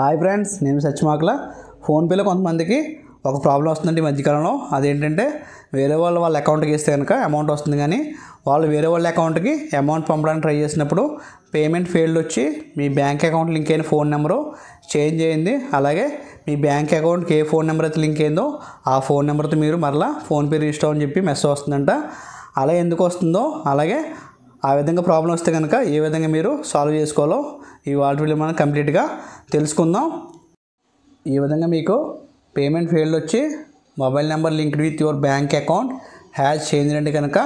Hi friends, నేను సత్యమాకల. ఫోన్పేలో కొంతమందికి ఒక ప్రాబ్లం వస్తుందండి ఈ మధ్యకాలంలో. అదేంటంటే వేరే వాళ్ళ అకౌంట్కి వేస్తే కనుక అమౌంట్ వస్తుంది, కానీ వాళ్ళు వేరే వాళ్ళ అకౌంట్కి అమౌంట్ పంపడానికి ట్రై చేసినప్పుడు పేమెంట్ ఫెయిల్డ్ వచ్చి మీ బ్యాంక్ అకౌంట్ లింక్ అయిన ఫోన్ నెంబరు చేంజ్ అయింది. అలాగే మీ బ్యాంక్ అకౌంట్కి ఏ ఫోన్ నెంబర్ అయితే లింక్ అయిందో ఆ ఫోన్ నెంబర్తో మీరు మరలా ఫోన్పే రిజిస్టర్ అని చెప్పి మెసేజ్ వస్తుందంట. అలా ఎందుకు వస్తుందో, అలాగే ఆ విధంగా ప్రాబ్లం వస్తే కనుక ఏ విధంగా మీరు సాల్వ్ చేసుకోవాలో ఈ వాటి వీడియో మనం కంప్లీట్గా తెలుసుకుందాం. ఈ విధంగా మీకు పేమెంట్ ఫెయిల్డ్ వచ్చి mobile number linked with your bank account has change అంటే కనుక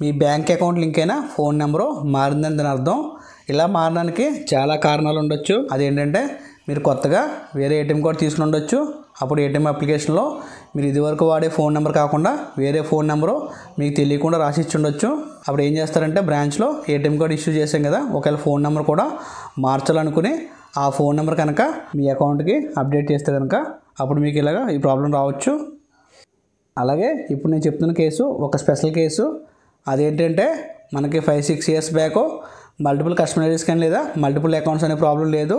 మీ బ్యాంక్ అకౌంట్ లింక్ అయిన ఫోన్ నెంబరు మారిందని దాని అర్థం. ఇలా మారడానికి చాలా కారణాలు ఉండొచ్చు. అదేంటంటే మీరు కొత్తగా వేరే ఏటీఎం కార్డు తీసుకుని ఉండొచ్చు. అప్పుడు ఏటీఎం అప్లికేషన్లో మీరు ఇదివరకు వాడే ఫోన్ నెంబర్ కాకుండా వేరే ఫోన్ నెంబరు మీకు తెలియకుండా రాసి ఇచ్చి ఉండొచ్చు. అప్పుడు ఏం చేస్తారంటే బ్రాంచ్లో ఏటీఎం కార్డు ఇష్యూ చేసాం కదా, ఒకవేళ ఫోన్ నెంబర్ కూడా మార్చాలనుకుని ఆ ఫోన్ నెంబర్ కనుక మీ అకౌంట్కి అప్డేట్ చేస్తే కనుక అప్పుడు మీకు ఇలాగా ఈ ప్రాబ్లం రావచ్చు. అలాగే ఇప్పుడు నేను చెప్తున్న కేసు ఒక స్పెషల్ కేసు. అదేంటంటే మనకి 5-6 ఇయర్స్ బ్యాక్ మల్టిపుల్ కస్టమర్స్ కానీ లేదా మల్టిపుల్ అకౌంట్స్ అనే ప్రాబ్లం లేదు.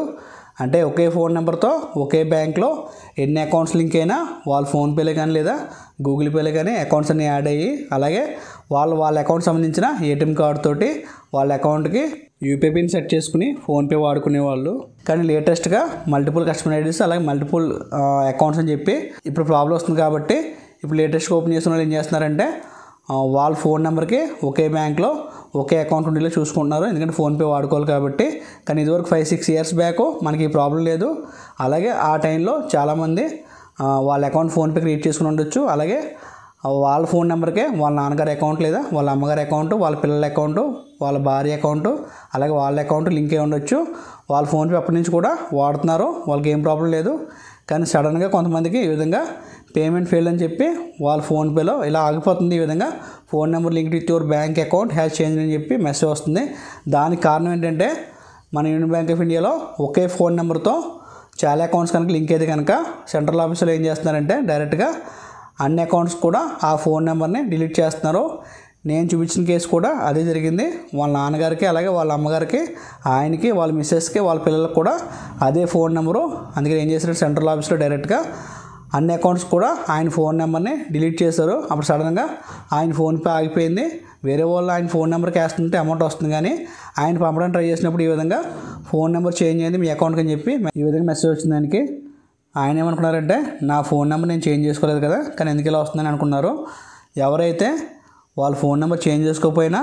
అంటే ఒకే ఫోన్ నెంబర్తో ఒకే బ్యాంక్లో ఎన్ని అకౌంట్స్ లింక్ అయినా వాళ్ళ ఫోన్పేలో కానీ లేదా గూగుల్ పేలో కానీ అకౌంట్స్ అన్నీ యాడ్ అయ్యి, అలాగే వాళ్ళ అకౌంట్ సంబంధించిన ఏటీఎం కార్డు తోటి వాళ్ళ అకౌంట్కి యూపీఐ పిన్ సెట్ చేసుకుని ఫోన్పే వాడుకునేవాళ్ళు. కానీ లేటెస్ట్గా మల్టిపుల్ కస్టమర్ ఐడీస్ అలాగే మల్టిపుల్ అకౌంట్స్ అని చెప్పి ఇప్పుడు ప్రాబ్లం వస్తుంది. కాబట్టి ఇప్పుడు లేటెస్ట్గా ఓపెన్ చేసిన వాళ్ళు ఏం చేస్తున్నారంటే వాళ్ళ ఫోన్ నెంబర్కి ఒకే బ్యాంక్లో ఒకే అకౌంట్ ఉండేలా చూసుకుంటున్నారు, ఎందుకంటే ఫోన్పే వాడుకోవాలి కాబట్టి. కానీ ఇదివరకు 5-6 ఇయర్స్ బ్యాక్ మనకి ఈ ప్రాబ్లం లేదు. అలాగే ఆ టైంలో చాలామంది వాళ్ళ అకౌంట్ ఫోన్పే క్రియేట్ చేసుకుని ఉండొచ్చు. అలాగే వాళ్ళ ఫోన్ నెంబర్కే వాళ్ళ నాన్నగారి అకౌంట్ లేదా వాళ్ళ అమ్మగారి అకౌంట్, వాళ్ళ పిల్లల అకౌంటు, వాళ్ళ భార్య అకౌంటు, అలాగే వాళ్ళ అకౌంట్ లింక్ అయి ఉండొచ్చు. వాళ్ళ ఫోన్పే అప్పటి నుంచి కూడా వాడుతున్నారు, వాళ్ళకి ఏం ప్రాబ్లం లేదు. కానీ సడన్గా కొంతమందికి ఈ విధంగా పేమెంట్ ఫెయిల్ అని చెప్పి వాళ్ళ ఫోన్పేలో ఇలా ఆగిపోతుంది. ఈ విధంగా phone number linked with your bank account has change అని చెప్పి మెసేజ్ వస్తుంది. దానికి కారణం ఏంటంటే మన యూనియన్ బ్యాంక్ ఆఫ్ ఇండియాలో ఒకే ఫోన్ నెంబర్తో చాలా అకౌంట్స్ కనుక లింక్ అయితే కనుక సెంట్రల్ ఆఫీస్లో ఏం చేస్తున్నారంటే డైరెక్ట్గా అన్ని అకౌంట్స్ కూడా ఆ ఫోన్ నెంబర్ని డిలీట్ చేస్తున్నారు. నేను చూపించిన కేసు కూడా అదే జరిగింది. వాళ్ళ నాన్నగారికి అలాగే వాళ్ళ అమ్మగారికి, ఆయనకి, వాళ్ళ మిస్సెస్కి, వాళ్ళ పిల్లలకు కూడా అదే ఫోన్ నెంబరు. అందుకని ఏం చేశారు, సెంట్రల్ ఆఫీస్లో డైరెక్ట్గా అన్ని అకౌంట్స్ కూడా ఆయన ఫోన్ నెంబర్ని డిలీట్ చేశారు. అప్పుడు సడన్గా ఆయన ఫోన్పే ఆగిపోయింది. వేరే వాళ్ళు ఆయన ఫోన్ నెంబర్కి వేస్తుంటే అమౌంట్ వస్తుంది, కానీ ఆయన పంపడానికి ట్రై చేసినప్పుడు ఈ విధంగా ఫోన్ నెంబర్ చేంజ్ అయింది మీ అకౌంట్కి అని చెప్పి ఈ విధంగా మెసేజ్ వచ్చింది. దానికి ఆయన ఏమనుకున్నారంటే నా ఫోన్ నెంబర్ నేను చేంజ్ చేసుకోలేదు కదా, కానీ ఎందుకు ఇలా వస్తుందని అనుకున్నారు. ఎవరైతే వాళ్ళ ఫోన్ నెంబర్ చేంజ్ చేసుకోకపోయినా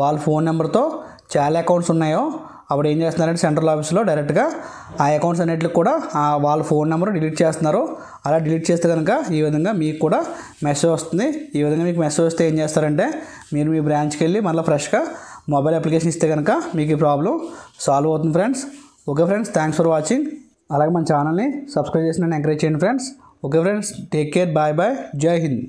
వాళ్ళ ఫోన్ నెంబర్తో చాలా అకౌంట్స్ ఉన్నాయో అప్పుడు ఏం చేస్తున్నారంటే సెంట్రల్ ఆఫీస్లో డైరెక్ట్గా ఆ అకౌంట్స్ అన్నిటికి కూడా వాళ్ళ ఫోన్ నెంబర్ డిలీట్ చేస్తున్నారు. అలా డిలీట్ చేస్తే కనుక ఈ విధంగా మీకు కూడా మెసేజ్ వస్తుంది. ఈ విధంగా మీకు మెసేజ్ వస్తే ఏం చేస్తారంటే మీరు మీ బ్రాంచ్కి వెళ్ళి మళ్ళీ ఫ్రెష్గా మొబైల్ అప్లికేషన్ ఇస్తే కనుక మీకు ఈ ప్రాబ్లం సాల్వ్ అవుతుంది friends. Okay friends, thanks for watching. అలాగే మన ఛానల్ని సబ్స్క్రైబ్ చేసి నన్ను ఎంకరేజ్ చేయండి friends. Okay friends, take care, bye bye, Jai Hind.